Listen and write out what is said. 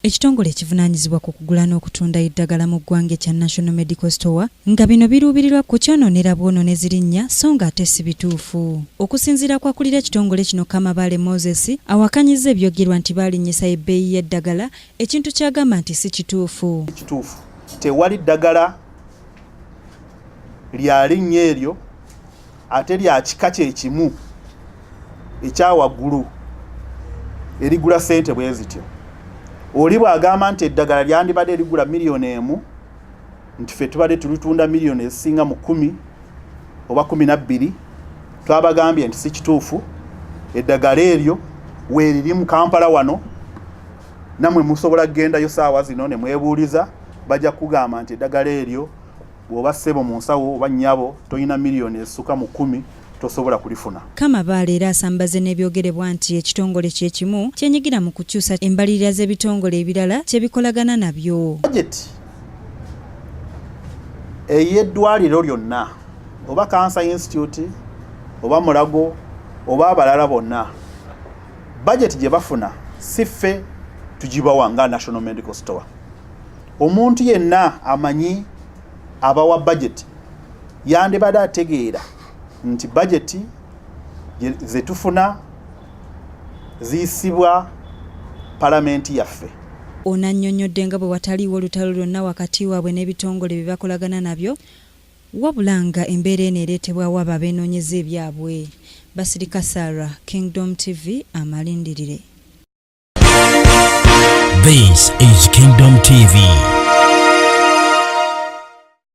Ekitongole ekivunaanyizibwa ku kugula n'okutunda eddagala mu ggwanga ekya National Medical Store nga bino biruubirirwa ku kyonoonera bwonoonezi linnya so nga ate si bituufu. Okusinziira ku akulira ekitongole kino Kamabaale Moses awakanyizza ebyogerwa nti balinnyisa ebbeeyi y'eddagala, ekintu ky'agamba nti si kituufu. Kituufu. Tewali ddagala lya linnya eryo ate lya kika kye kimu ekyawaggulu erigula ssente bwe zityo. Oli bw'agamba nti eddagala lyandibadde ligula $1,000,000 nti ffe tubadde tulitunda $1,000,000 ezisinga mu 10 oba 12, twabagambye nti si kituufu. Eddagala eryo weeriri mu Kampala wano, namwe musobola kugendayo saawa zino ne mwebuuliza, bajja kugamba nti eddagala eryo bw'oba ssebo mu nsawo oba nnyabo tolina $1,000,000 ezisuka mu 10 tosobola kulifuna. Kamabaale era asambaze n'ebyogerebwa nti ekitongole kye kimu kyenyigira mu kukyusa embalirira z'ebitongole ebirala kye bikolagana nabyo. Budget ey'eddwaliro lyonna oba Cancer Institute oba Mulago oba abalala bonna, budget gye bafuna si ffe tugibawa nga National Medical Store. Omuntu yenna amanyi abawa budget yandibadde ategeera nti budget ze tufuna ziyisibwa palamenti yaffe. Ono annyonnyodde nga bwe wataliiwo olutalo lwonna wakati waabwe n'ebitongole bye bakolagana nabyo, wabula nga embeera eno ereetebwawo abo abeenoonyeza ebyabwe. Basirika Sarah, Kingdom TV, amalindirire. This is Kingdom TV.